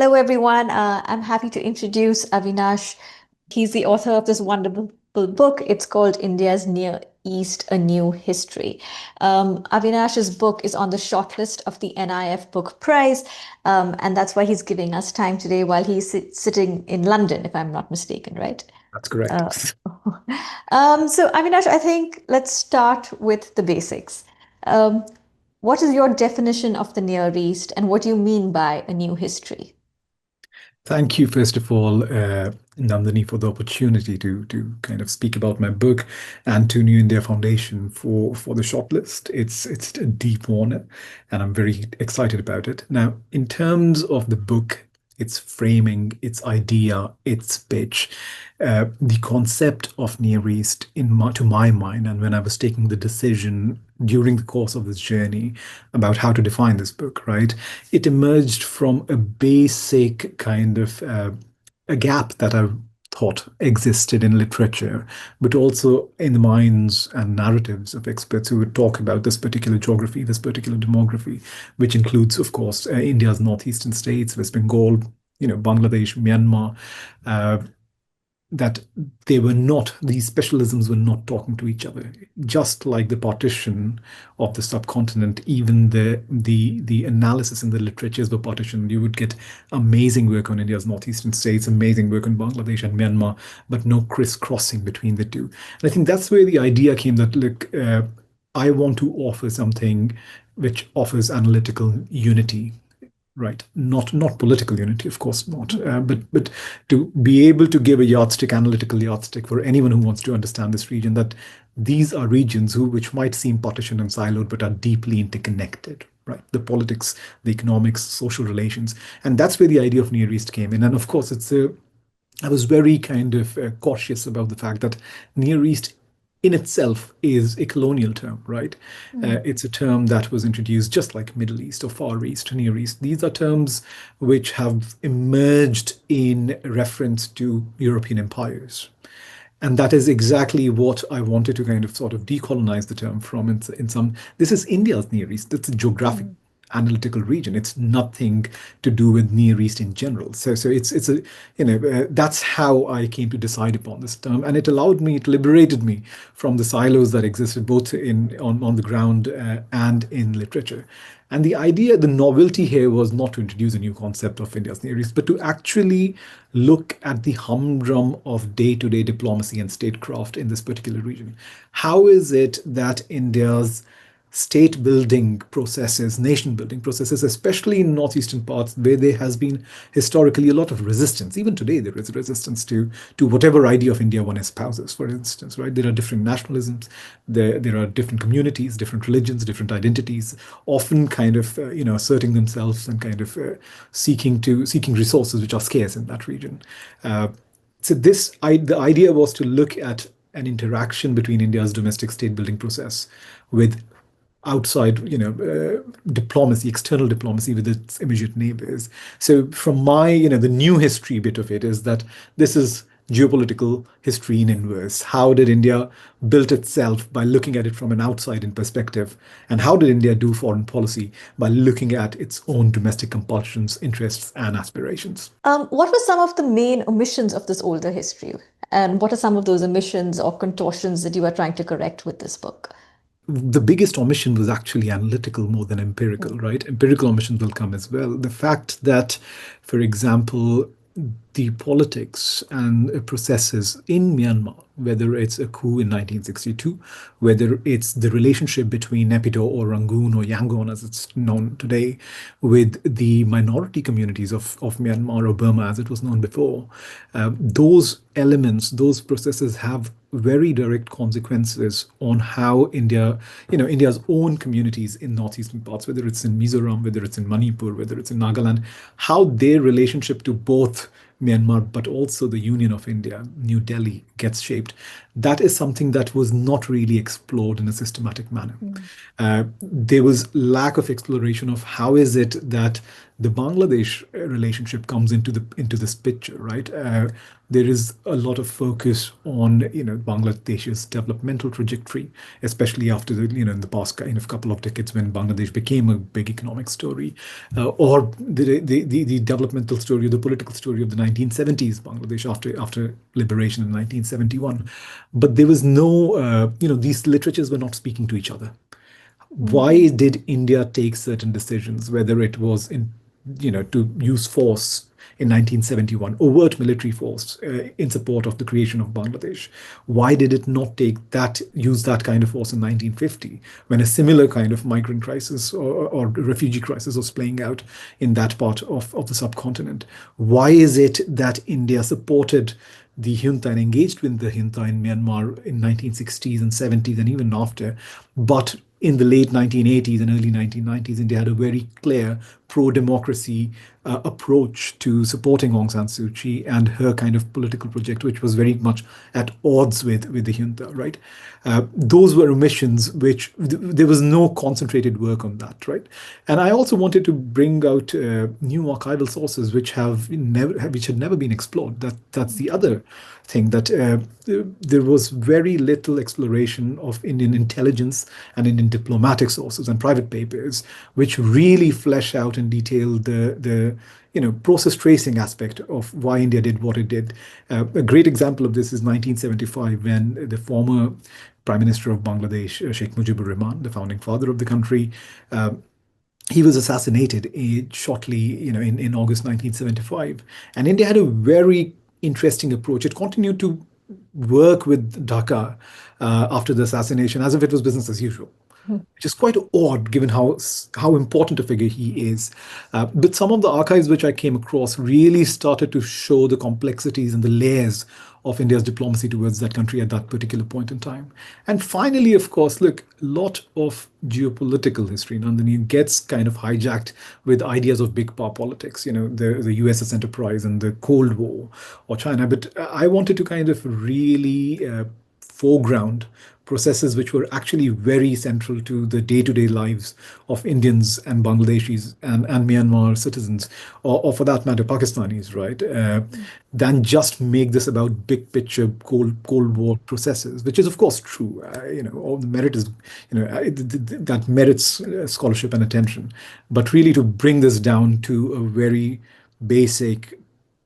Hello, everyone. I'm happy to introduce Avinash. He's the author of this wonderful book. It's called India's Near East, A New History. Avinash's book is on the shortlist of the NIF Book Prize, and that's why he's giving us time today while he's sitting in London, if I'm not mistaken, right? That's Uh, correct. so, Avinash, I think let's start with the basics. Um, what is your definition of the Near East, and what do you mean by a new history? Thank you, first of all, Nandini, for the opportunity to kind of speak about my book and to New India Foundation for the shortlist. It's a deep honor, and I'm very excited about it. Now, in terms of the book, its framing, its idea, its pitch, the concept of Near East, to my mind, and when I was taking the decision during the course of this journey about how to define this book, right? It emerged from a basic kind of a gap that I thought existed in literature, but also in the minds and narratives of experts who would talk about this particular geography, this particular demography, which includes, of course, India's northeastern states, West Bengal, Bangladesh, Myanmar, uh, that these specialisms were not talking to each other. Just like the partition of the subcontinent, even the analysis in the literatures were partitioned. You would get amazing work on India's northeastern states, amazing work on Bangladesh and Myanmar, but no crisscrossing between the two. And I think that's where the idea came that, look, I want to offer something which offers analytical unity. Right. Not political unity, of course not. But to be able to give a yardstick, analytical yardstick for anyone who wants to understand this region, that these are regions which might seem partitioned and siloed, but are deeply interconnected. Right. The politics, the economics, social relations, and that's where the idea of Near East came in. And of course, I was very kind of cautious about the fact that Near East in itself is a colonial term, right? Mm. It's a term that was introduced just like Middle East or Far East, Near East. These are terms which have emerged in reference to European empires. And that is exactly what I wanted to kind of sort of decolonize the term from in some. This is India's Near East. It's a geographic Mm. analytical region. It's nothing to do with Near East in general. So it's a that's how I came to decide upon this term, and it liberated me from the silos that existed both in on the ground and in literature. And the idea, the novelty here was not to introduce a new concept of India's Near East, but to actually look at the humdrum of day-to-day diplomacy and statecraft in this particular region. How is it that India's state building processes, nation building processes, especially in northeastern parts where there has been historically a lot of resistance. Even today, there is resistance to whatever idea of India one espouses, for instance, right? There are different nationalisms, there are different communities, different religions, different identities, often kind of, asserting themselves and kind of seeking resources which are scarce in that region. Uh, the idea was to look at an interaction between India's domestic state building process with outside, diplomacy, external diplomacy with its immediate neighbors. So from my, the new history bit of it is that this is geopolitical history in inverse. How did India build itself by looking at it from an outside in perspective? And how did India do foreign policy by looking at its own domestic compulsions, interests, and aspirations? What were some of the main omissions of this older history? And what are some of those omissions or contortions that you are trying to correct with this book? The biggest omission was actually analytical more than empirical, Mm. right? Empirical omissions will come as well. The fact that, for example, the politics and processes in Myanmar, whether it's a coup in 1962, whether it's the relationship between Naypyidaw or Rangoon or Yangon, as it's known today, with the minority communities of Myanmar or Burma, as it was known before, those elements, those processes have very direct consequences on how India's own communities in northeastern parts, whether it's in Mizoram, whether it's in Manipur, whether it's in Nagaland, how their relationship to both Myanmar, but also the Union of India, New Delhi, gets shaped. That is something that was not really explored in a systematic manner. Mm. There was lack of exploration of how is it that the Bangladesh relationship comes into this picture, right? There is a lot of focus on Bangladesh's developmental trajectory, especially after in the past kind of couple of decades when Bangladesh became a big economic story, or the developmental story, the political story of the 1970s Bangladesh after liberation in 1971. But there was no, these literatures were not speaking to each other. Mm. Why did India take certain decisions, whether it was to use force in 1971, overt military force in support of the creation of Bangladesh? Why did it not use that kind of force in 1950, when a similar kind of migrant crisis or refugee crisis was playing out in that part of the subcontinent? Why is it that India supported the junta and engaged with the junta in Myanmar in 1960s and 70s and even after, but in the late 1980s and early 1990s, India had a very clear pro-democracy approach to supporting Aung San Suu Kyi and her kind of political project, which was very much at odds with the junta, right? Those were omissions which there was no concentrated work on that, right? And I also wanted to bring out new archival sources which had never been explored. That's the other thing, that there was very little exploration of Indian intelligence and Indian diplomatic sources and private papers, which really flesh out in detail the process tracing aspect of why India did what it did. A great example of this is 1975, when the former Prime Minister of Bangladesh, Sheikh Mujibur Rahman, the founding father of the country, uh, he was assassinated shortly, in August 1975. And India had a very interesting approach. It continued to work with Dhaka after the assassination as if it was business as usual, which is quite odd given how important a figure he is. But some of the archives which I came across really started to show the complexities and the layers of India's diplomacy towards that country at that particular point in time. And finally, of course, look, a lot of geopolitical history, Nandini, gets kind of hijacked with ideas of big power politics, the USS Enterprise and the Cold War or China. But I wanted to kind of really foreground processes which were actually very central to the day-to-day lives of Indians and Bangladeshis and Myanmar citizens, or for that matter, Pakistanis, right? Than just make this about big picture Cold War processes, which is of course true. All the merit is, that merits scholarship and attention, but really to bring this down to a very basic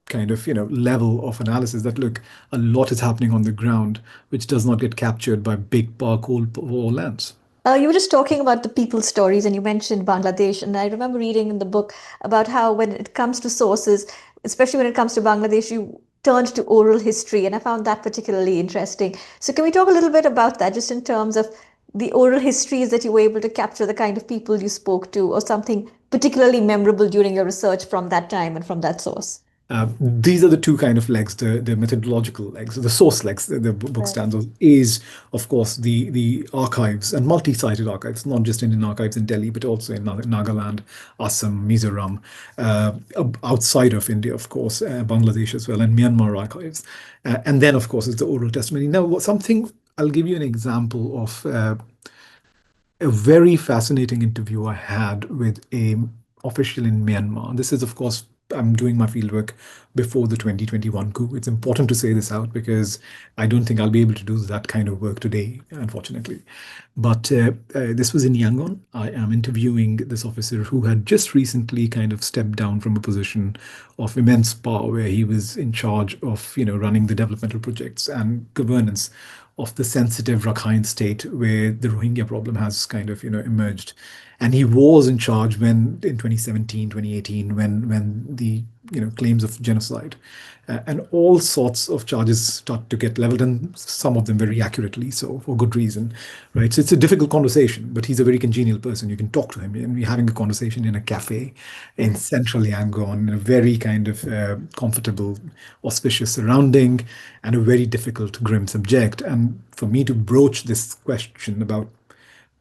kind of level of analysis, that look, a lot is happening on the ground which does not get captured by big power Cold War lens. You were just talking about the people's stories, and you mentioned Bangladesh. And I remember reading in the book about how, when it comes to sources, especially when it comes to Bangladesh, you turned to oral history. And I found that particularly interesting. So, can we talk a little bit about that, just in terms of the oral histories that you were able to capture, the kind of people you spoke to, or something particularly memorable during your research from that time and from that source? These are the two kind of legs, the methodological legs, the source legs the book Right. stands on, is, of course, the archives and multi-sited archives, not just Indian archives in Delhi, but also in Nagaland, Assam, Mizoram, outside of India, of course, Bangladesh as well, and Myanmar archives. And then, of course, it's the oral testimony. Now, something, I'll give you an example of a very fascinating interview I had with a official in Myanmar. This is, of course, I'm doing my fieldwork before the 2021 coup. It's important to say this out because I don't think I'll be able to do that kind of work today, unfortunately. But this was in Yangon. I am interviewing this officer who had just recently kind of stepped down from a position of immense power, where he was in charge of, running the developmental projects and governance of the sensitive Rakhine state, where the Rohingya problem has kind of, emerged. And he was in charge when, in 2017, 2018, when the, claims of genocide and all sorts of charges start to get leveled, and some of them very accurately so, for good reason, right? So it's a difficult conversation, but he's a very congenial person. You can talk to him, and we're having a conversation in a cafe in central Yangon, in a very kind of comfortable, auspicious surrounding, and a very difficult, grim subject. And for me to broach this question about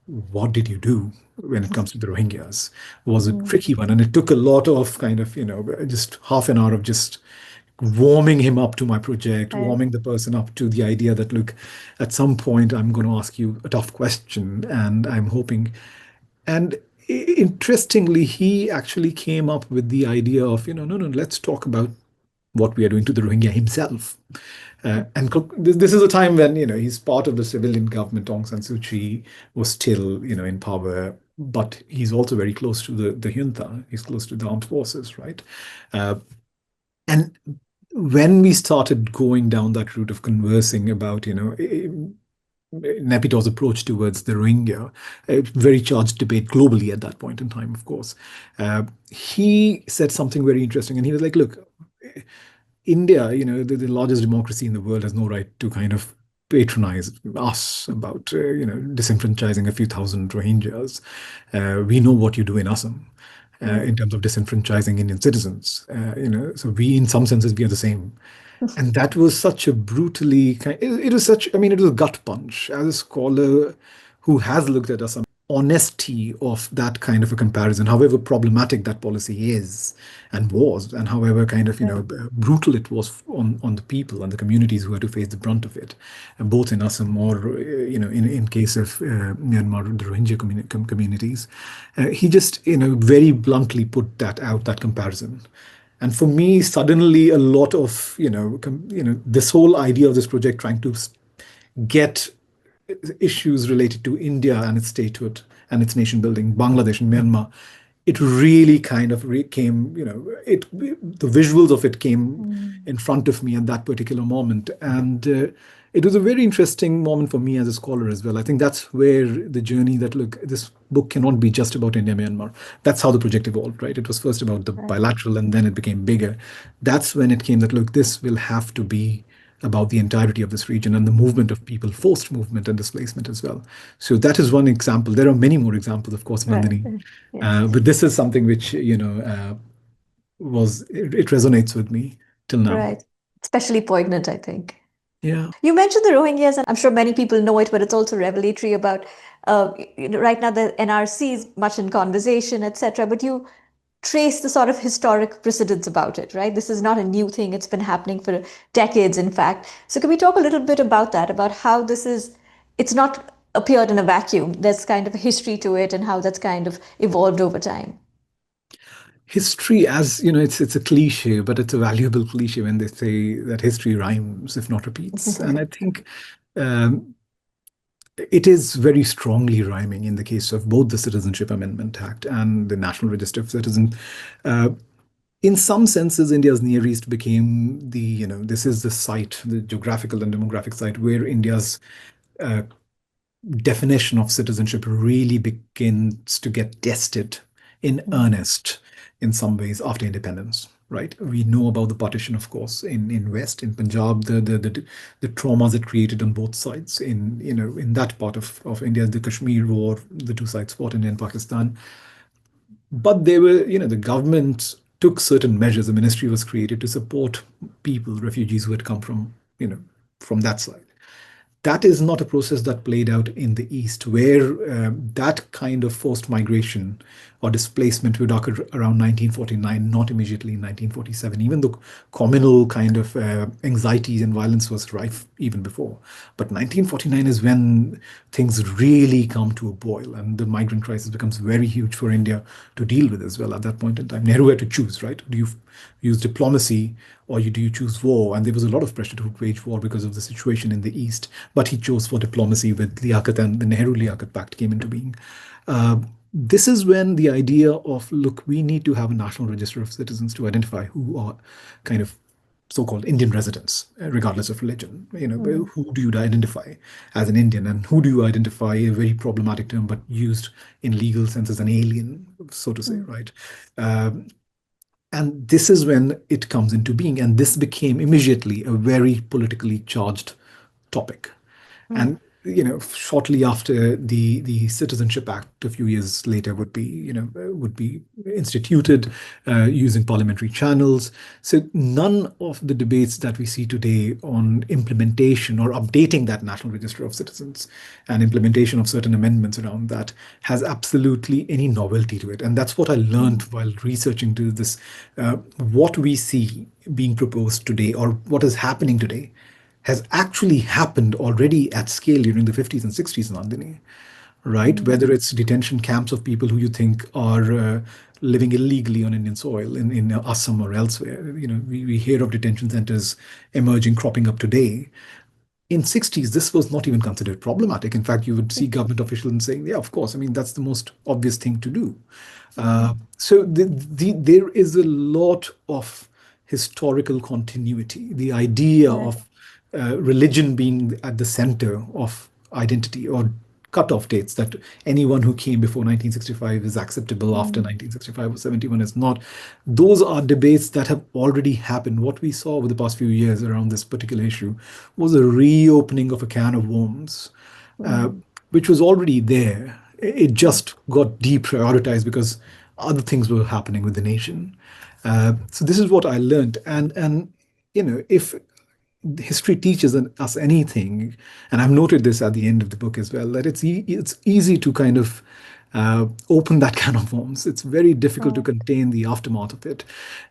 what did you do when it comes to the Rohingyas was a Mm. tricky one. And it took a lot of kind of, just half an hour of just warming him up to my project, Right. warming the person up to the idea that, look, at some point I'm going to ask you a tough question, and I'm hoping. And Interestingly, he actually came up with the idea of, no, no, let's talk about what we are doing to the Rohingya himself. And this is a time when, he's part of the civilian government. Aung San Suu Kyi was still, in power, but he's also very close to the junta. He's close to the armed forces, right? Uh, and when we started going down that route of conversing about, Naypyitaw's approach towards the Rohingya, a very charged debate globally at that point in time, of course. He said something very interesting, and he was like, "Look, India, the largest democracy in the world, has no right to kind of patronize us about, disenfranchising a few thousand Rohingyas. We know what you do in Assam." In terms of disenfranchising Indian citizens, so we, in some senses, we are the same. And that was such a brutally it was such, I mean, it was a gut punch. As a scholar who has looked at us, honesty of that kind of a comparison, however problematic that policy is and was, and however kind of, Right. brutal it was on the people and the communities who had to face the brunt of it, both in Assam or, in case of Myanmar, the Rohingya communities. He just, very bluntly put that out, that comparison. And for me, suddenly a lot of, this whole idea of this project trying to get issues related to India and its statehood and its nation building, Bangladesh and Myanmar, it really kind of came, the visuals of it came Mm. in front of me at that particular moment. And it was a very interesting moment for me as a scholar as well. I think that's where the journey that, look, this book cannot be just about India, Myanmar. That's how the project evolved, right? It was first about the Right. bilateral and then it became bigger. That's when it came that, look, this will have to be about the entirety of this region and the movement of people, forced movement and displacement as well. So that is one example. There are many more examples, of course, Right. Nandini. Yes. But this is something which, it resonates with me till now. Right. Especially poignant, I think. Yeah. You mentioned the Rohingyas, and I'm sure many people know it, but it's also revelatory about right now the NRC is much in conversation, etc. But you trace the sort of historic precedents about it, right? This is not a new thing. It's been happening for decades, in fact. So can we talk a little bit about that, about how it's not appeared in a vacuum. There's kind of a history to it and how that's kind of evolved over time. History, as you know, it's a cliche, but it's a valuable cliche when they say that history rhymes, if not repeats. And I think um, it is very strongly rhyming in the case of both the Citizenship Amendment Act and the National Register of Citizens. Uh, in some senses, India's Near East became this is the site, the geographical and demographic site where India's uh, definition of citizenship really begins to get tested in earnest in some ways after independence. Right, we know about the partition, of course, in West, in Punjab, the traumas it created on both sides. In that part of India, the Kashmir War, the two sides fought, India and Pakistan. But they were, the government took certain measures. The ministry was created to support people, refugees who had come from that side. That is not a process that played out in the East, where that kind of forced migration or displacement would occur around 1949, not immediately in 1947, even though communal kind of anxieties and violence was rife even before. But 1949 is when things really come to a boil, and the migrant crisis becomes very huge for India to deal with as well at that point in time. Nehru had to choose, right? Do you use diplomacy or do you choose war? And there was a lot of pressure to wage war because of the situation in the East. But he chose for diplomacy with Liaquat, and the Nehru-Liaquat Pact came into being. Uh, this is when the idea of, look, we need to have a national register of citizens to identify who are kind of so-called Indian residents, regardless of religion. Mm, Who do you identify as an Indian, and who do you identify, a very problematic term, but used in legal sense as an alien, so to say, mm, right? Um, and this is when it comes into being. And this became immediately a very politically charged topic. mm, And shortly after, the Citizenship Act a few years later would be instituted using parliamentary channels. So none of the debates that we see today on implementation or updating that National Register of Citizens and implementation of certain amendments around that has absolutely any novelty to it. And that's what I learned mm, while researching to this. What we see being proposed today, or what is happening today, has actually happened already at scale during the 50s and 60s, Nandini, right? Mm, Whether it's detention camps of people who you think are living illegally on Indian soil in Assam or elsewhere. We hear of detention centers emerging, cropping up today. In 60s, this was not even considered problematic. In fact, you would see government officials saying, yeah, of course. I mean, that's the most obvious thing to do. mm, So there is a lot of historical continuity. The idea right. of religion being at the center of identity, or cutoff dates, that anyone who came before 1965 is acceptable, after Mm, 1965 or 71 is not. Those are debates that have already happened. What we saw over the past few years around this particular issue was a reopening of a can of worms, uh, mm, which was already there. It right. just got deprioritized because other things were happening with the nation. So this is what I learned, and if history teaches us anything, and I've noted this at the end of the book as well, that it's easy to kind of open that can of worms. It's very difficult to Right. contain the aftermath of it.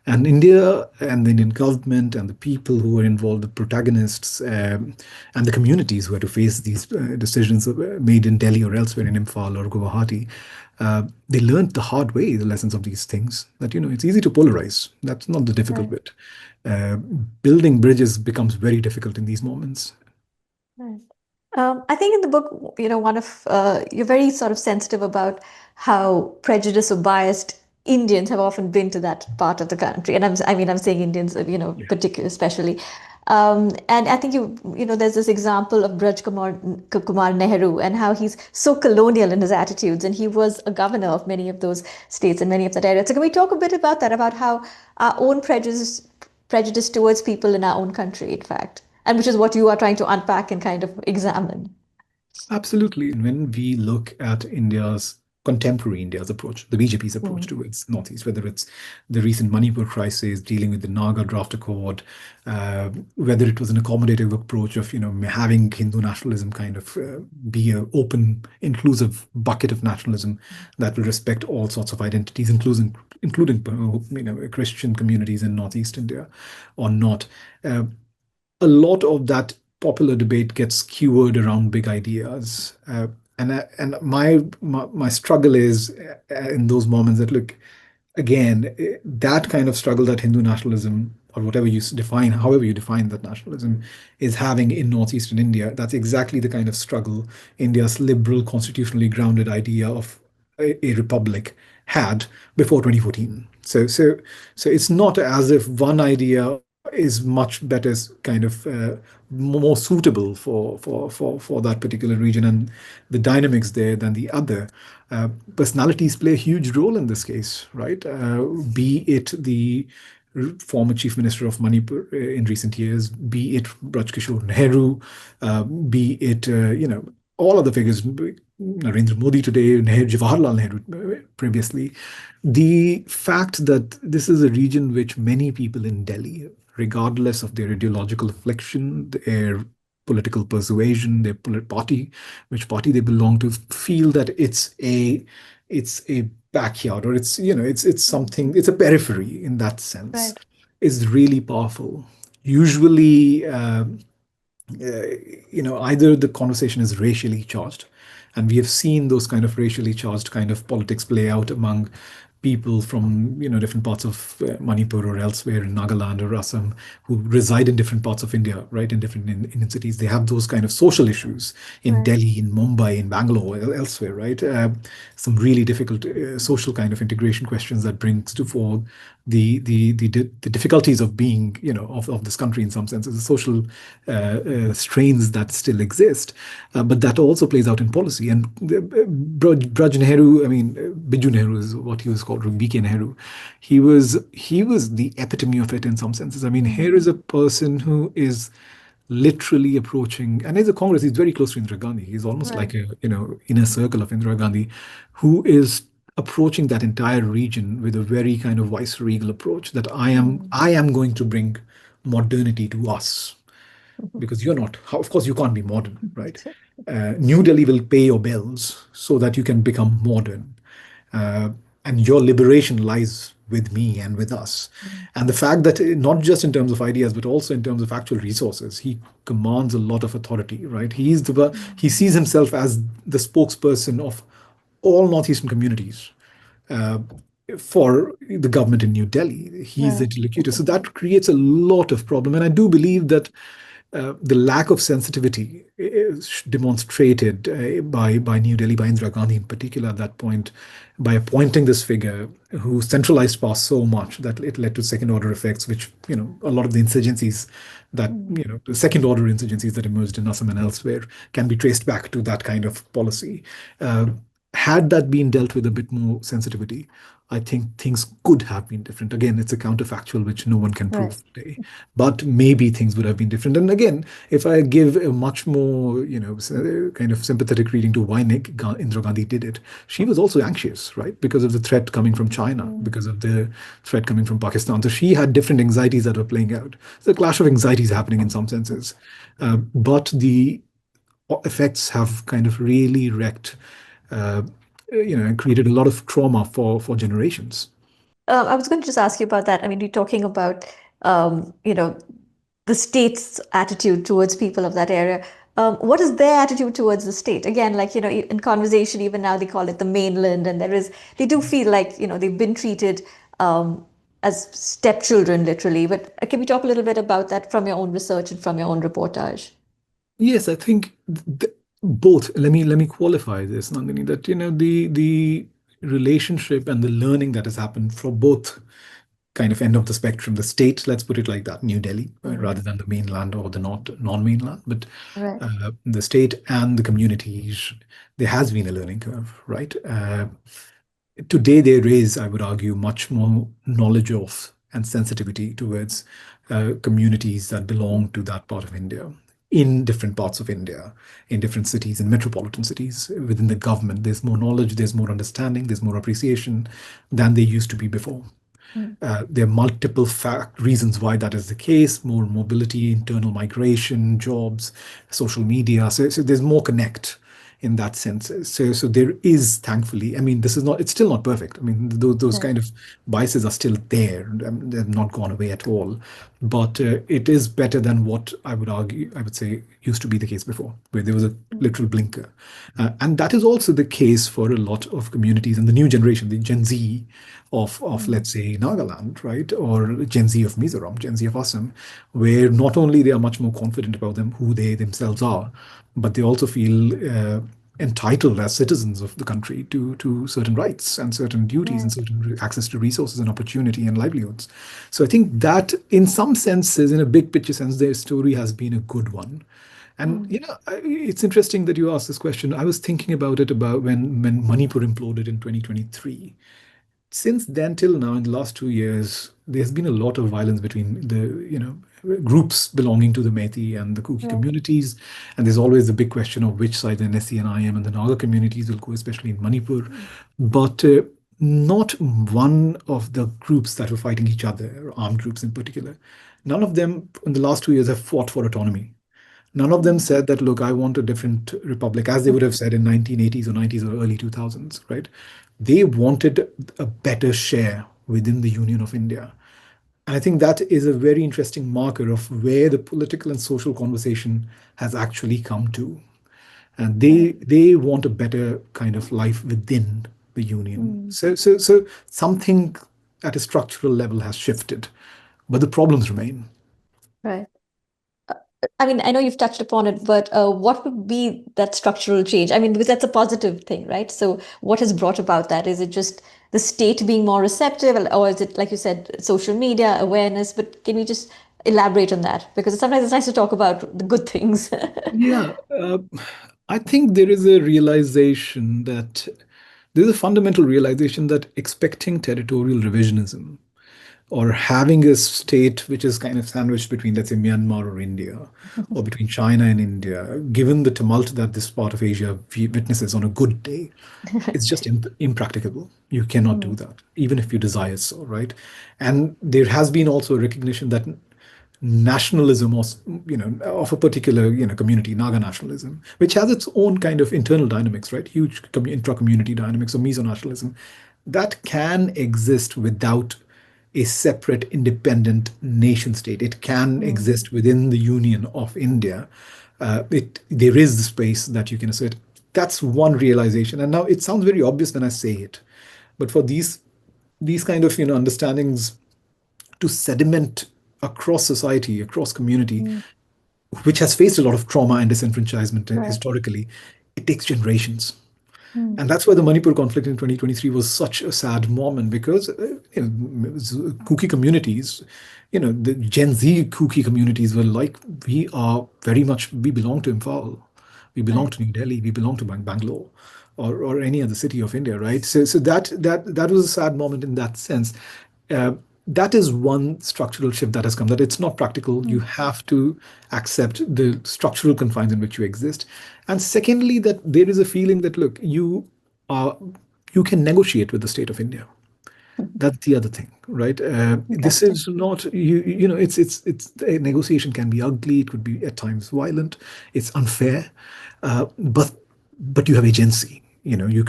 And India and the Indian government and the people who were involved, the protagonists, and the communities who had to face these decisions made in Delhi or elsewhere, in Imphal or Guwahati, they learned the hard way the lessons of these things. That it's easy to polarize. That's not the difficult Right. bit. Uh, Building bridges becomes very difficult in these moments. Right. I think in the book, one of you're very sort of sensitive about how prejudiced or biased Indians have often been to that part of the country, and I'm saying Indians, Yeah. particular especially. And I think there's this example of Kumar Nehru and how he's so colonial in his attitudes, and he was a governor of many of those states and many of that area. So can we talk a bit about that, about how our own prejudice towards people in our own country, in fact, and which is what you are trying to unpack and kind of examine. Absolutely. And when we look at contemporary India's approach, the BJP's approach Mm, towards Northeast, whether it's the recent Manipur crisis, dealing with the Naga draft accord, whether it was an accommodative approach of, having Hindu nationalism kind of be an open, inclusive bucket of nationalism that will respect all sorts of identities, including Christian communities in Northeast India or not. Uh, a lot of that popular debate gets skewered around big ideas. And my struggle is in those moments that, look, again, that kind of struggle that Hindu nationalism, or whatever you define, however you define that nationalism, is having in northeastern India, that's exactly the kind of struggle India's liberal, constitutionally grounded idea of a republic had before 2014. So it's not as if one idea is much better, kind of more suitable for that particular region and the dynamics there than the other. Personalities play a huge role in this case, right? Be it the former chief minister of Manipur in recent years, be it Braj Kishore Nehru, be it all other figures, Narendra Modi today, Jawaharlal Nehru previously. The fact that this is a region which many people in Delhi, regardless of their ideological affliction, their political persuasion, their party, which party they belong to, feel that it's a backyard, or it's something, it's a periphery in that sense, right. is really powerful. Usually, either the conversation is racially charged, and we have seen those kind of racially charged kind of politics play out among people from different parts of Manipur or elsewhere in Nagaland or Assam, who reside in different parts of India, right, in different Indian cities. They have those kind of social issues in Right. Delhi, in Mumbai, in Bangalore, elsewhere, right? Some really difficult social kind of integration questions that brings to fore the difficulties of being, of this country in some senses, the social strains that still exist, but that also plays out in policy. And Braj Nehru, I mean, Biju Nehru is what he was called, BK Nehru. He was the epitome of it in some senses. I mean, here Mm, is a person who is literally approaching, and as a Congress, he's very close to Indira Gandhi. He's almost right. like a inner circle of Indira Gandhi, who is approaching that entire region with a very kind of vice-regal approach, that I am Mm. I am going to bring modernity to us, because you're not. Of course, you can't be modern, right? New Delhi will pay your bills so that you can become modern. and your liberation lies with me and with us. Mm. And the fact that not just in terms of ideas, but also in terms of actual resources, he commands a lot of authority, right? He Mm. sees himself as the spokesperson of all northeastern communities uh, for the government in New Delhi. He's the Right. interlocutor. So that creates a lot of problem. And I do believe that the lack of sensitivity is demonstrated by New Delhi, by Indira Gandhi in particular at that point, by appointing this figure who centralized power so much that it led to second order effects, which, a lot of the insurgencies that, Mm. the second order insurgencies that emerged in Assam and elsewhere can be traced back to that kind of policy. Uh, had that been dealt with a bit more sensitivity, I think things could have been different. Again, it's a counterfactual which no one can Right. prove today, but maybe things would have been different. And again, if I give a much more, kind of sympathetic reading to why Indira Gandhi did it, she was also anxious, right? Because of the threat coming from China, Mm. because of the threat coming from Pakistan. So she had different anxieties that were playing out. So a clash of anxieties happening in some senses. But the effects have kind of really wrecked, uh, and created a lot of trauma for generations. I was going to just ask you about that. I mean, you're talking about, you know, the state's attitude towards people of that area. What is their attitude towards the state? Again, like, in conversation, even now they call it the mainland, and they do feel like, they've been treated um, as stepchildren, literally. But can we talk a little bit about that from your own research and from your own reportage? Yes, I think both. Let me qualify this, Nandini, that the relationship and the learning that has happened for both kind of end of the spectrum, the state, let's put it like that, New Delhi, Mm. rather than the mainland or the not non-mainland, but Right. the state and the communities, there has been a learning curve, right? Today there is, I would argue, much more knowledge of and sensitivity towards communities that belong to that part of India, in different parts of India, in different cities, in metropolitan cities, within the government. There's more knowledge, there's more understanding, there's more appreciation than there used to be before. Mm. There are multiple reasons why that is the case: more mobility, internal migration, jobs, social media. So there's more connect in that sense. So there is, thankfully, I mean, this is not, it's still not perfect. I mean, those Right. kind of biases are still there. They've not gone away at all. But it is better than what I would say, used to be the case before, where there was a Mm. literal blinker. And that is also the case for a lot of communities and the new generation, the Gen Z of Mm. let's say Nagaland, right, or Gen Z of Mizoram, Gen Z of Assam, where not only they are much more confident about them who they themselves are, but they also feel entitled as citizens of the country to certain rights and certain duties and Right. certain access to resources and opportunity and livelihoods. So I think that, in some senses, in a big picture sense, their story has been a good one. And Mm. it's interesting that you asked this question. I was thinking about it about when Manipur imploded in 2023. Since then till now, in the last 2 years, there's been a lot of violence between the groups belonging to the Methi and the Kuki Right. communities, and there's always the big question of which side the NSC and IM and the Naga communities will go, especially in Manipur. Mm. But not one of the groups that were fighting each other, or armed groups in particular, none of them in the last 2 years have fought for autonomy. None of them Mm. said that, look, I want a different republic, as they would have said in 1980s or 90s or early 2000s, right? They wanted a better share within the Union of India. And I think that is a very interesting marker of where the political and social conversation has actually come to. And Right. they want a better kind of life within the union. Mm. So something at a structural level has shifted, but the problems remain. Right. I mean, I know you've touched upon it, but what would be that structural change? I mean, because that's a positive thing, right? So, what has brought about that? Is it just the state being more receptive, or is it, like you said, social media awareness? But can we just elaborate on that? Because sometimes it's nice to talk about the good things. Yeah, I think there is a realization that there's a fundamental realization that expecting territorial revisionism or having a state which is kind of sandwiched between, let's say, Myanmar or India, or between China and India, given the tumult that this part of Asia witnesses on a good day, it's just impracticable. You cannot do Mm. that, even if you desire so, right? And there has been also a recognition that nationalism, or of a particular community, Naga nationalism, which has its own kind of internal dynamics, right? Huge intra-community dynamics of meso nationalism, that can exist without a separate independent nation state. It can Mm, exist within the Union of India. There is the space that you can assert. That's one realization. And now it sounds very obvious when I say it, but for these kind of understandings to sediment across society, across community, mm, which has faced a lot of trauma and disenfranchisement right. historically, it takes generations. Mm, And that's why the Manipur conflict in 2023 was such a sad moment because Kuki communities, the Gen Z Kuki communities were like, we are very much, we belong to Imphal, we belong right. to New Delhi, we belong to Bangalore, or any other city of India, right? So that was a sad moment in that sense. Uh, that is one structural shift that has come, that it's not practical. You Mm, have to accept the structural confines in which you exist. And secondly, that there is a feeling that, look, are you can negotiate with the state of India. That's the other thing, right? This interesting. is not it's a negotiation can be ugly. It could be at times violent. It's unfair, but you have agency.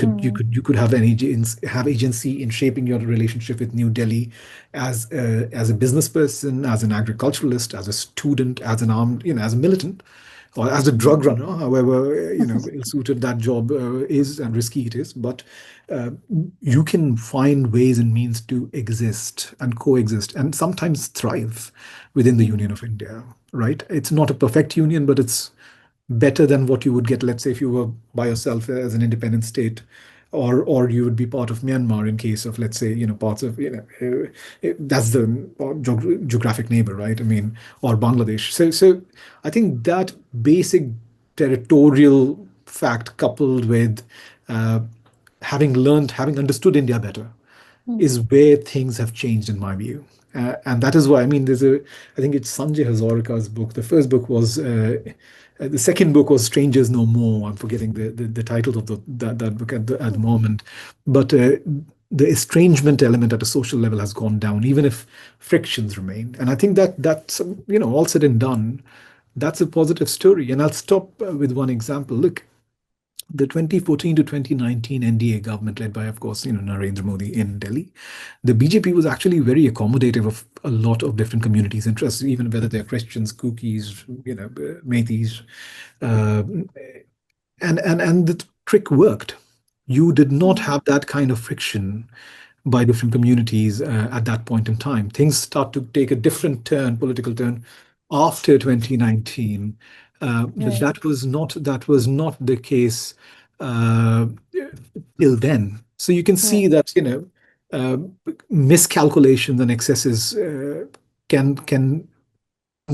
Mm, You could have agency in shaping your relationship with New Delhi as a business person, as an agriculturalist, as a student, as an armed, as a militant, or as a mm, drug runner, however, ill-suited that job is and risky it is. But uh, you can find ways and means to exist and coexist and sometimes thrive within the Union mm, of India, right? It's not a perfect union, but it's better than what you would get, let's say, if you were by yourself as an independent state, or you would be part of Myanmar in case of, let's say, parts of, that's the geographic neighbor, right? I mean, or Bangladesh. So I think that basic territorial fact coupled with uh, having understood India better mm, is where things have changed in my view. And that is why, I mean, I think it's Sanjay Hazarika's book. The second book was Strangers No More. I'm forgetting the title of that book at the mm, moment. But the estrangement element at a social level has gone down, even if frictions remain. And I think that's, all said and done, that's a positive story. And I'll stop with one example. Look, the 2014 to 2019 NDA government, led by, of course, Narendra Modi in Delhi, the BJP was actually very accommodative of a lot of different communities' interests, even whether they're Christians, Kukis, Meithis, uh, and the trick worked. You did not mm, have that kind of friction by different communities at that point in time. Things start to take a different turn, political turn, after 2019, but right, that was not the case uh, till then. So you can see right, that uh, miscalculations and excesses can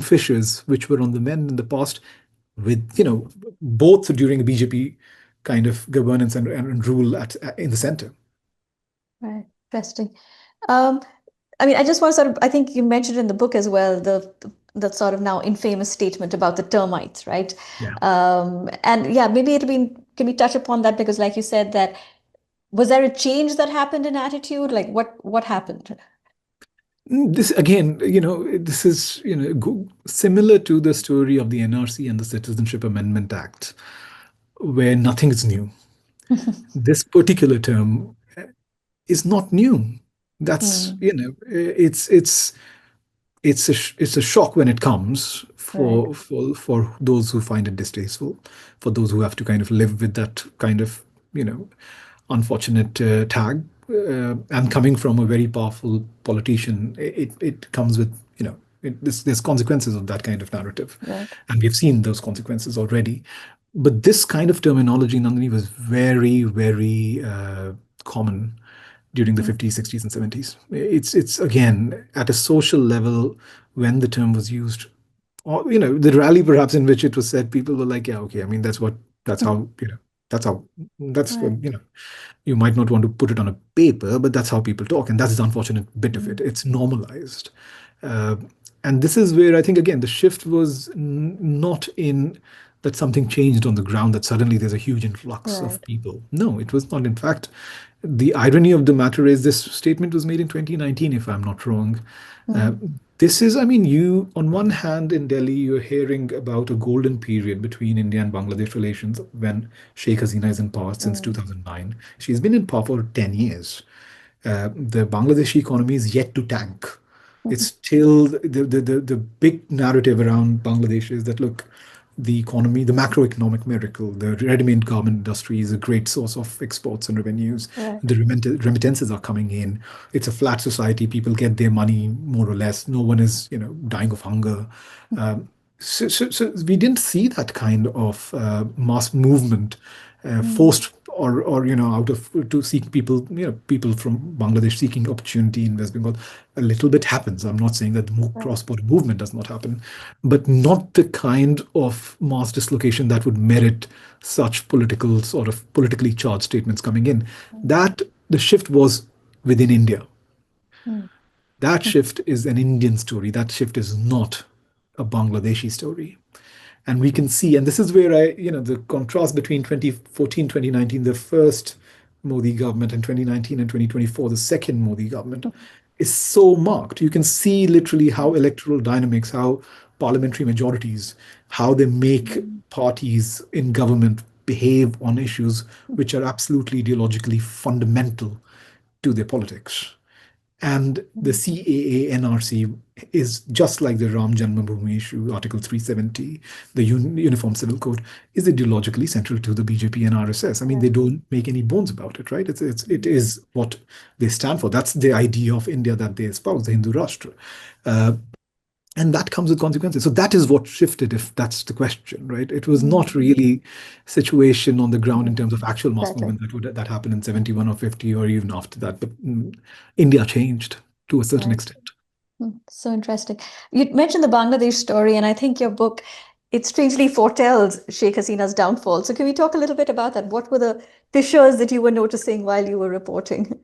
fissures which were on the mend in the past, with both during the BJP kind of governance and rule in the center. right. Interesting. Um, I mean, I just want to sort of, I think you mentioned in the book as well, the sort of now infamous statement about the termites, right? Yeah. And yeah, maybe can we touch upon that? Because like you said that, was there a change that happened in attitude? Like what happened? This again, this is similar to the story of the NRC and the Citizenship Amendment Act, where nothing is new. This particular term is not new. That's Mm, it's a shock when it comes right, for those who find it distasteful, for those who have to kind of live with that kind of you know unfortunate tag. And coming from a very powerful politician, it comes with there's consequences of that kind of narrative, right. and we've seen those consequences already. But this kind of terminology, Nandini, was very, very common during the Mm, 50s, 60s, and 70s. It's again at a social level when the term was used, or the rally perhaps in which it was said, people were like, yeah, okay. I mean, that's how that's how that's right. you might not want to put it on a paper, but that's how people talk, and that's the unfortunate bit of it. Mm, It's normalized. Uh, and this is where I think, again, the shift was not in that something changed on the ground, that suddenly there's a huge influx of right. people. No, it was not. In fact, the irony of the matter is this statement was made in 2019, if I'm not wrong. Uh, Mm, this is, I mean, on one hand, in Delhi, you're hearing about a golden period between India and Bangladesh relations when Sheikh Hasina is in power since mm, 2009. She's been in power for 10 years. The Bangladeshi economy is yet to tank. It's Mhm. still the big narrative around Bangladesh is that look, the economy, the macroeconomic miracle, the ready-made garment industry is a great source of exports and revenues. Right. The remittances are coming in. It's a flat society. People get their money more or less. No one is, dying of hunger. Um, so we didn't see that kind of mass movement Mm. forced or out of to seek people, people from Bangladesh seeking opportunity in West Bengal. A little bit happens. I'm not saying that the Right. cross-border movement does not happen, but not the kind of mass dislocation that would merit such political sort of politically charged statements coming in. Mm. That the shift was within India. Mm. That shift is an Indian story. That shift is not a Bangladeshi story. And we can see, and this is where the contrast between 2014, 2019, the first Modi government, and 2019 and 2024, the second Modi government, is so marked. You can see literally how Right. electoral dynamics, how parliamentary majorities, how they make Mm. parties in government behave on issues Mm. which are absolutely ideologically fundamental to their politics. And the Mm. CAA NRC is just like the Ram Janmabhoomi issue, Article 370, the Uniform Civil Code, is ideologically central to the BJP and RSS. I mean, Right. they don't make any bones about it, right? It Mm. is what they stand for. That's the idea of India that they espouse, the Hindu Rashtra. Uh, and that comes with consequences. So that is what shifted, if that's the question, right? It was Mm. not really situation on the ground in Right. terms of actual mass Exactly. movement that happened in 71 or 50 or even after that. But India changed to a certain Right. extent. Mm. So interesting. You mentioned the Bangladesh story, and I think your book, it strangely foretells Sheikh Hasina's downfall. So can we talk a little bit about that? What were the fissures that you were noticing while you were reporting?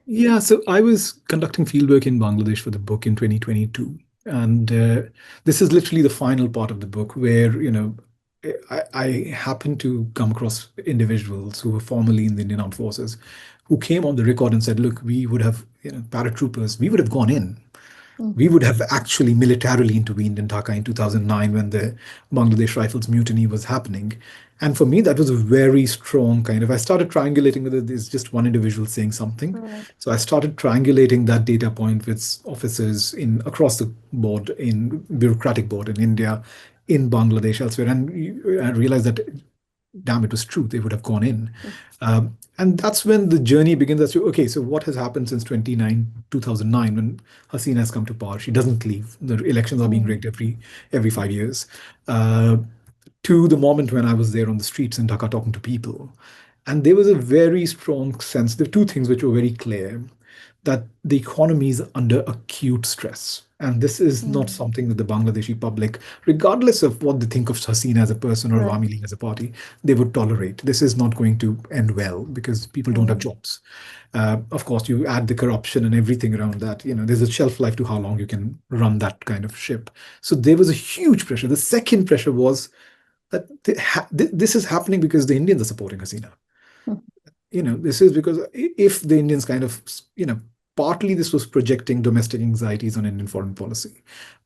Yeah, so I was conducting fieldwork in Bangladesh for the book in 2022. And this is literally the final part of the book where, I happened to come across individuals who were formerly in the Indian Armed Forces who came on the record and said, look, we would have, paratroopers, we would have gone in. Mm. We would have actually militarily intervened in Dhaka in 2009 when the Bangladesh Rifles mutiny was happening. And for me, that was a very strong kind of. I started triangulating whether there's just one individual saying something. Right. So I started triangulating that data point with officers in across the board, in bureaucratic board in India, in Bangladesh, elsewhere, and I realized that damn, it was true. They would have gone in. Mm. And that's when the journey begins as to, okay, so what has happened since 2009 when Hasina has come to power? She doesn't leave. The elections are being Mm. rigged every 5 years. Uh, to the moment when I was there on the streets in Dhaka talking to people. And there was a very strong sense. There are two things which were very clear that the economy is under acute stress. And this is not Mm. something that the Bangladeshi public, regardless of what they think of Hasina as a person or Right. Awami League as a party, they would tolerate. This is not going to end well because people don't have Mm. jobs. Of course, you add the corruption and everything around that. There's a shelf life to how long you can run that kind of ship. So there was a huge pressure. The second pressure was that this is happening because the Indians are supporting Hasina. Mm. This is because if the Indians kind of, partly this was projecting domestic anxieties on Indian foreign policy,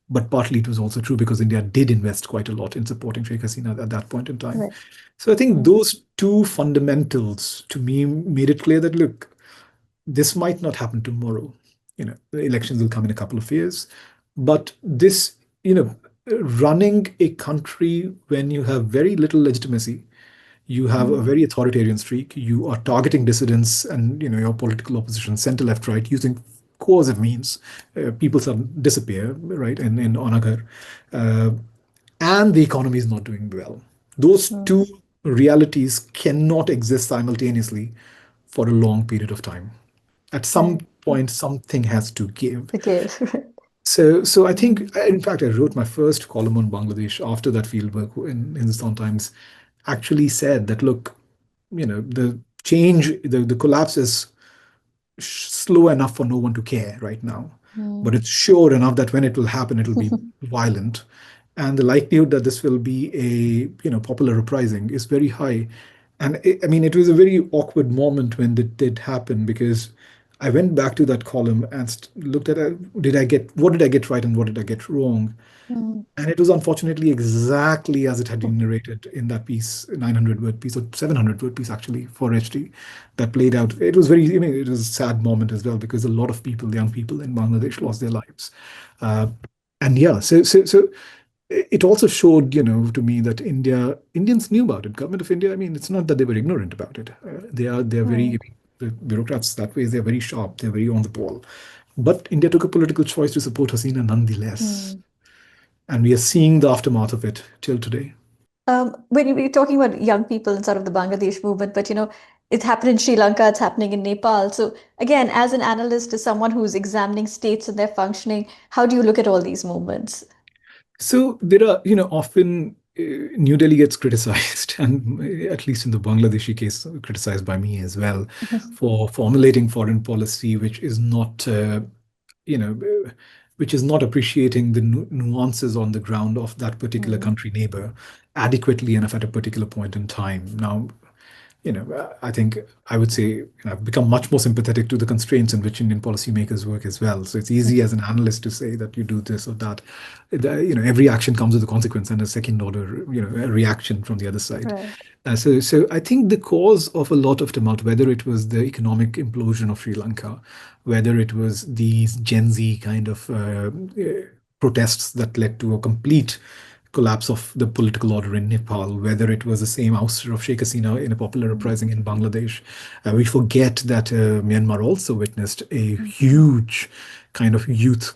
but partly it was also true because India did invest quite a lot in supporting Sheikh Hasina at that point in time. Right. So I think Mm. those two fundamentals to me made it clear that look, this might not happen tomorrow. The elections will come in a couple of years, but this, running a country when you have very little legitimacy, you have a Mm. very authoritarian streak. You are targeting dissidents and your political opposition, center, left, right, using coercive means. People suddenly disappear, right? In Onagar, uh, and the economy is not doing well. Those Mm. two realities cannot exist simultaneously for a long period of time. At some Right. point, something has to give. The cave. Right. So I think, Mm. in fact, I wrote my first column on Bangladesh after that fieldwork in Hindustan Times. Actually said that look, the change, the collapse is slow enough for no one to care right now, but Mm. it's sure enough that when it will happen, it will be violent, and the likelihood that this will be a popular uprising is very high. And I mean, it was a very awkward moment when it did happen because I went back to that column and looked at did I get what did I get right and what did I get wrong? Mm. And it was unfortunately exactly as it had been narrated in that piece, 900 word piece or 700 word piece actually for HD that played out. It was very, it was a sad moment as well because a lot of people, young people in Bangladesh lost their lives. Uh, and yeah, so it also showed, to me that Indians knew about it. Government of India, I mean, it's not that they were ignorant about it. They're very, Right. the bureaucrats that way, they're very sharp, they're very on the ball. But India took a political choice to support Hasina nonetheless. Mm. And we are seeing the aftermath of it till today. When you were talking about young people and sort of the Bangladesh movement, but it happened in Sri Lanka, it's happening in Nepal. So again, as an analyst, as someone who's examining states and their functioning, how do you look at all these movements? So there are, often New Delhi gets criticized, and at least in the Bangladeshi case, criticized by me as well, for formulating foreign policy which is not, you know, which is not appreciating the nuances on the ground of that particular Mm. country neighbor adequately enough at a particular point in time. Now, I think I would say I've become much more sympathetic to the constraints in which Indian policymakers work as well. So it's easy as an analyst to say that you do this or that. Every action comes with a consequence and a second order, a reaction from the other side. Right. So I think the cause of a lot of tumult, whether it was the economic implosion of Sri Lanka, whether it was these Gen Z kind of protests that led to a complete collapse of the political order in Nepal, whether it was the same ouster of Sheikh Hasina in a popular Mm. uprising in Bangladesh. We forget that Myanmar also witnessed a Mm. huge kind of youth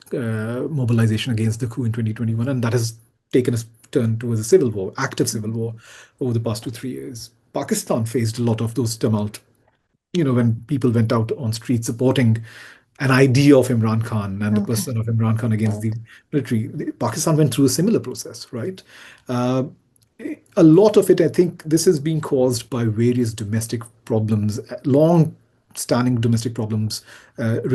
mobilization against the coup in 2021, and that has taken a turn towards a civil war, active civil Mm. war, over the past 2, 3 years. Pakistan faced a lot of those tumult, when people went out on streets supporting an idea of Imran Khan and the Okay. person of Imran Khan against Right. the military. Pakistan went through a similar process, right? Uh, a lot of it, I think, this is being caused by various domestic problems, long standing domestic problems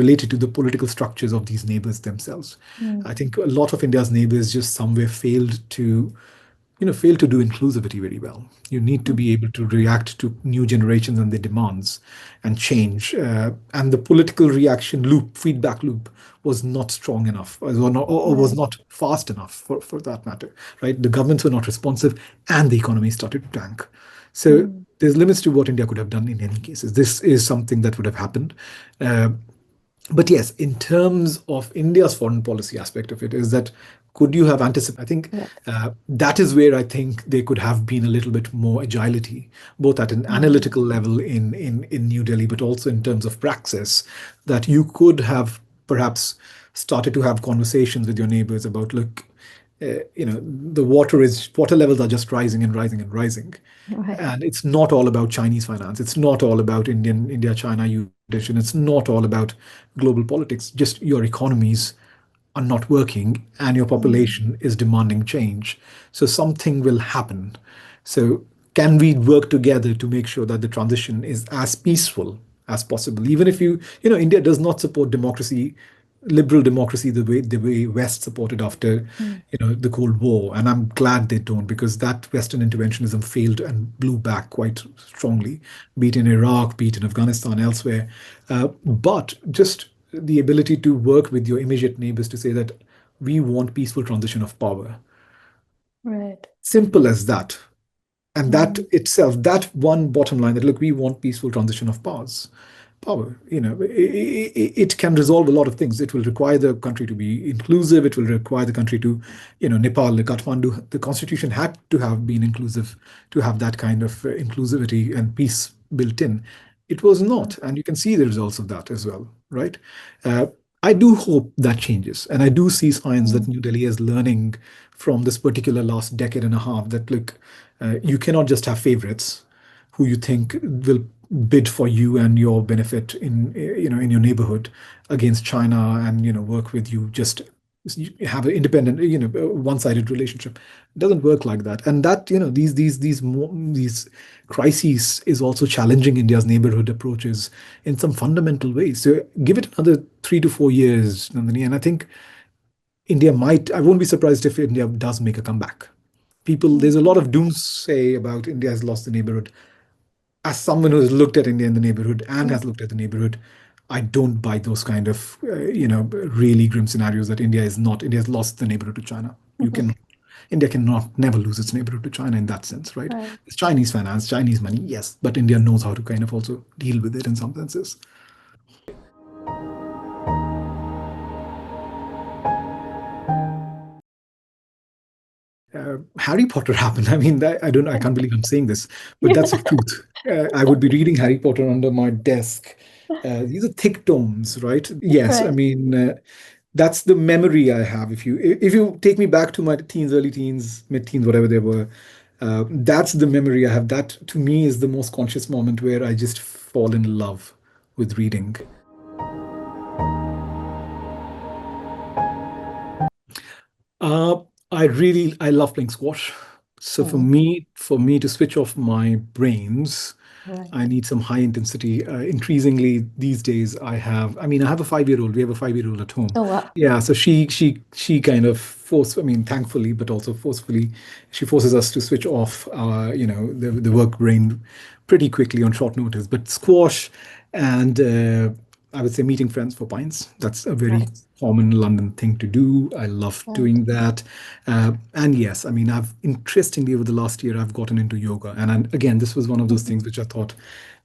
related to the political structures of these neighbors themselves. Mm. I think a lot of India's neighbors just somewhere fail to do inclusivity very well. You need to Mm. be able to react to new generations and their demands and change. And the political reaction loop, feedback loop, was not strong enough, or was Right. not fast enough for that matter, right? The governments were not responsive and the economy started to tank. So Mm. there's limits to what India could have done in any cases. This is something that would have happened. Uh, but yes, in terms of India's foreign policy aspect of it, is that could you have anticipated? I think Right. that is where I think there could have been a little bit more agility, both at an Mm. analytical level in New Delhi, but also in terms of praxis, that you could have perhaps started to have conversations with your neighbors about, look, the water levels are just rising and rising and rising. Right. And it's not all about Chinese finance. It's not all about India-China competition. It's not all about global politics. Just your economies are not working and your Mm. population is demanding change. So something will happen. So can we work together to make sure that the transition is as peaceful as possible? Even if India does not support democracy, liberal democracy the way West supported after Mm. the Cold War, and I'm glad they don't because that Western interventionism failed and blew back quite strongly, be it in Iraq, be it in Afghanistan, elsewhere. But just the ability to work with your immediate neighbors to say that we want peaceful transition of power. Right. Simple as that. And that Mm. itself, that one bottom line that, look, we want peaceful transition of power, it can resolve a lot of things. It will require the country to be inclusive. It will require the country to, Nepal, Kathmandu, the constitution had to have been inclusive to have that kind of inclusivity and peace built in. It was Mm. not, and you can see the results of that as well, right? uh, I do hope that changes, and I do see signs that Mm. New Delhi is learning from this particular last decade and a half that, look, you cannot just have favorites who you think will bid for you and your benefit in your neighborhood against China and work with you, just have an independent, one-sided relationship. It doesn't work like that. And that, these crises is also challenging India's neighborhood approaches in some fundamental ways. So give it another 3 to 4 years, Nandini, and I think India might, I won't be surprised if India does make a comeback. There's a lot Okay. of doomsday about India has lost the neighborhood. As someone who has looked at India in the neighborhood and Mm. has looked at the neighborhood, I don't buy those kind of really grim scenarios that India has lost the neighborhood to China. You can India cannot never lose its neighborhood to China in that sense, right? Right. It's Chinese finance, Chinese money, yes, but India knows how to kind of also deal with it in some senses. Harry Potter happened. I mean, I don't know. I can't believe I'm saying this, but that's the truth. I would be reading Harry Potter under my desk. These are thick tomes, right? Yes, I Right. mean, that's the memory I have. If you take me back to my teens, early teens, mid-teens, whatever they were, that's the memory I have. That to me is the most conscious moment where I just fall in love with reading. Uh, I love playing squash. So for Mm. me, for me to switch off my brains, Right. I need some high intensity. Increasingly these days, I mean, I have a 5-year-old. We have a 5-year-old at home. Oh, wow. Yeah, so she kind of I mean, thankfully, but also forcefully, she forces us to switch off, the work brain pretty quickly on short notice. But squash and I would say meeting friends for pints. That's a very Right. common London thing to do. I love Right. doing that. And yes, I mean, I've interestingly over the last year, I've gotten into yoga. And again, this was one of those Mhm. things which I thought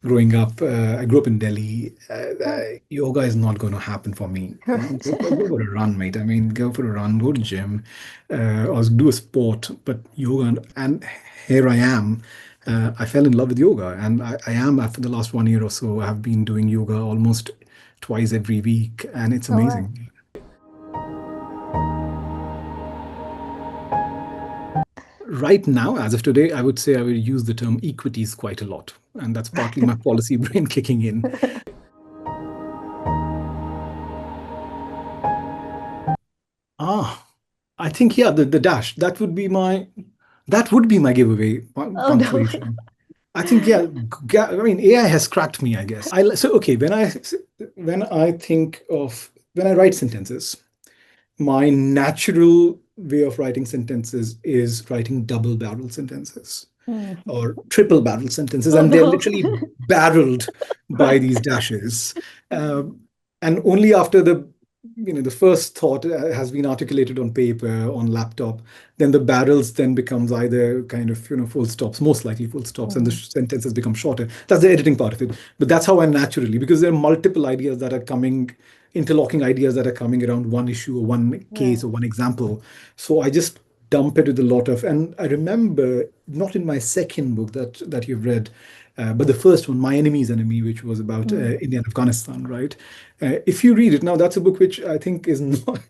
growing up, I grew up in Delhi. Oh, Yoga is not going to happen for me. correct. Go for a run, mate. I mean, go for a run, go to gym, or do a sport. But yoga, and here I am. I fell in love with yoga, and I am for the last 1 year or so. I've been doing yoga almost twice every week, and it's Oh, wow. amazing. Right now, as of today, I would say I will use the term equities quite a lot, and that's partly my policy brain kicking in. Ah, I think yeah, the dash that would be my giveaway Oh, no. punctuation. I think yeah, I mean AI has cracked me, I guess. So okay, when I write sentences, my natural way of writing sentences is writing double barrel sentences Mm. or triple barrel sentences, Oh, and they're no. literally barreled by Right. these dashes. Um, and only after the first thought has been articulated on paper, on laptop, then the barrels then becomes either kind of full stops, most likely full stops, and the Mm. sentences become shorter. That's the editing part of it. But that's how I naturally, because there are multiple ideas that are coming, interlocking ideas that are coming around one issue or one case or Right. one example. So I just dump it with a lot of, and I remember not in my second book that you've read, but the first one, My Enemy's Enemy, which was about Mm. India and Afghanistan, right? If you read it now, that's a book which I think is not.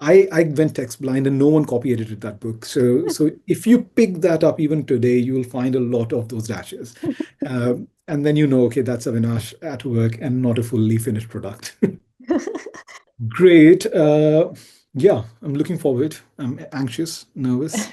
I went text blind and no one copy edited that book. So if you pick that up even today, you will find a lot of those dashes, and then okay, that's Avinash at work and not a fully finished product. Great. Yeah, I'm looking forward. I'm anxious, nervous.